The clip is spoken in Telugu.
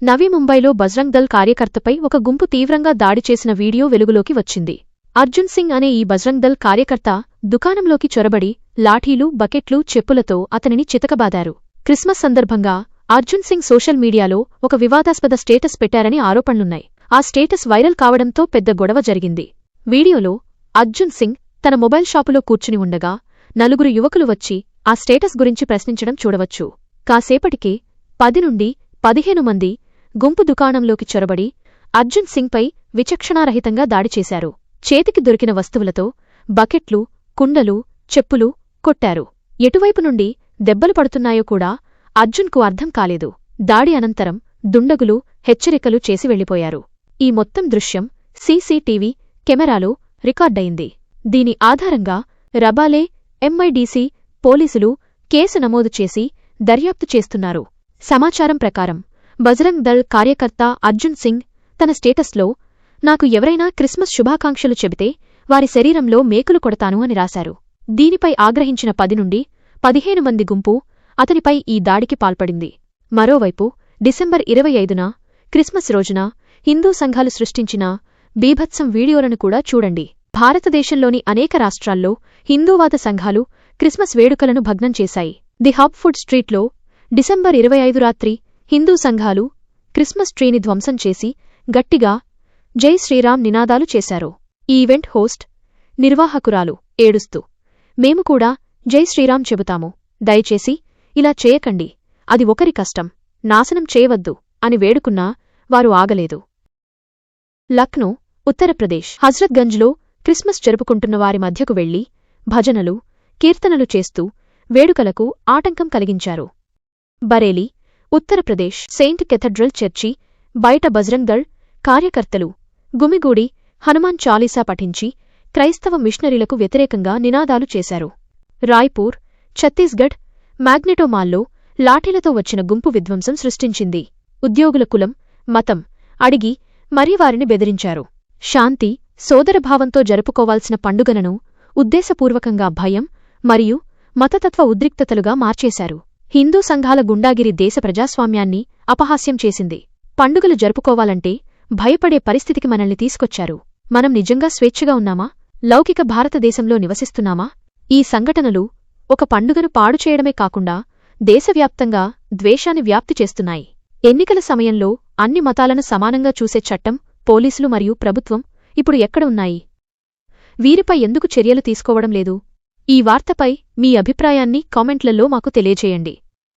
నవీ ముంబైలో బజరంగ్ దళ్ కార్యకర్తపై ఒక గుంపు తీవ్రంగా దాడి చేసిన వీడియో వెలుగులోకి వచ్చింది. అర్జున్ సింగ్ అనే ఈ బజరంగ్ దళ్ కార్యకర్త దుకాణంలోకి చొరబడి లాఠీలు, బకెట్లు, చెప్పులతో అతనిని చితకబాదారు. క్రిస్మస్ సందర్భంగా అర్జున్ సింగ్ సోషల్ మీడియాలో ఒక వివాదాస్పద స్టేటస్ పెట్టారని ఆరోపణలున్నాయి. ఆ స్టేటస్ వైరల్ కావడంతో పెద్ద గొడవ జరిగింది. వీడియోలో అర్జున్ సింగ్ తన మొబైల్ షాపులో కూర్చుని ఉండగా నలుగురు యువకులు వచ్చి ఆ స్టేటస్ గురించి ప్రశ్నించడం చూడవచ్చు. కాసేపటికే 10 నుండి 15 మంది గుంపు దుకాణంలోకి చొరబడి అర్జున్ సింగ్పై విచక్షణారహితంగా దాడి చేశారు. చేతికి దొరికిన వస్తువులతో బకెట్లు, కుండలు, చెప్పులు కొట్టారు. ఎటువైపు నుండి దెబ్బలు పడుతున్నాయో కూడా అర్జున్కు అర్థం కాలేదు. దాడి అనంతరం దుండగులు హెచ్చరికలు చేసి వెళ్లిపోయారు. ఈ మొత్తం దృశ్యం సీసీటీవీ కెమెరాలో రికార్డయింది. దీని ఆధారంగా రబాలే ఎంఐడీసీ పోలీసులు కేసు నమోదు చేసి దర్యాప్తు చేస్తున్నారు. సమాచారం ప్రకారం బజరంగ్ దళ్ కార్యకర్త అర్జున్ సింగ్ తన స్టేటస్లో నాకు ఎవరైనా క్రిస్మస్ శుభాకాంక్షలు చెబితే వారి శరీరంలో మేకులు కొడతాను అని రాశారు. దీనిపై ఆగ్రహించిన 10 నుండి 15 మంది గుంపు అతనిపై ఈ దాడికి పాల్పడింది. మరోవైపు డిసెంబర్ 25న క్రిస్మస్ రోజున హిందూ సంఘాలు సృష్టించిన బీభత్సం వీడియోలను కూడా చూడండి. భారతదేశంలోని అనేక రాష్ట్రాల్లో హిందూవాద సంఘాలు క్రిస్మస్ వేడుకలను భగ్నం చేశాయి. ది హబ్ ఫుడ్ స్ట్రీట్లో డిసెంబర్ 25 రాత్రి హిందూ సంఘాలు క్రిస్మస్ ట్రీని ధ్వంసం చేసి గట్టిగా జై శ్రీరామ్ నినాదాలు చేశారు. ఈ ఈవెంట్ హోస్ట్ నిర్వాహకురాలు ఏడుస్తూ, మేము కూడా జై శ్రీరామ్ చెబుతాము, దయచేసి ఇలా చేయకండి, అది ఒకరి కష్టం, నాశనం చేయవద్దు అని వేడుకున్నా వారు ఆగలేదు. లక్నో, ఉత్తరప్రదేశ్ హజ్రత్గంజ్లో క్రిస్మస్ జరుపుకుంటున్న వారి మధ్యకు వెళ్లి భజనలు, కీర్తనలు చేస్తూ వేడుకలకు ఆటంకం కలిగించారు. Bareilly, Uttar Pradesh Saint Cathedral church బయట బజరంగ్ దళ్ కార్యకర్తలు గుమిగూడి హనుమాన్ చాలీసా పఠించి క్రైస్తవ మిషనరీలకు వ్యతిరేకంగా నినాదాలు చేశారు. రాయ్పూర్, ఛత్తీస్గఢ్ మ్యాగ్నెటోమాల్లో లాఠీలతో వచ్చిన గుంపు విధ్వంసం సృష్టించింది. ఉద్యోగుల కులం, మతం అడిగి మరీ వారిని బెదిరించారు. శాంతి, సోదరభావంతో జరుపుకోవాల్సిన పండుగలను ఉద్దేశపూర్వకంగా భయం మరియు మతతత్వ ఉద్రిక్తతలుగా మార్చేశారు. హిందూ సంఘాల గుండాగిరి దేశ ప్రజాస్వామ్యాన్ని అపహాస్యం చేసింది. పండుగలు జరుపుకోవాలంటే భయపడే పరిస్థితికి మనల్ని తీసుకొచ్చారు. మనం నిజంగా స్వేచ్ఛగా ఉన్నామా? లౌకిక భారతదేశంలో నివసిస్తున్నామా? ఈ సంఘటనలు ఒక పండుగను పాడుచేయడమే కాకుండా దేశవ్యాప్తంగా ద్వేషాన్ని వ్యాప్తి చేస్తున్నాయి. ఎన్నికల సమయంలో అన్ని మతాలను సమానంగా చూసే చట్టం, పోలీసులు మరియు ప్రభుత్వం ఇప్పుడు ఎక్కడ ఉన్నాయి? వీరిపై ఎందుకు చర్యలు తీసుకోవడం లేదు? ఈ వార్తపై మీ అభిప్రాయాన్ని కామెంట్లలో మాకు తెలియజేయండి.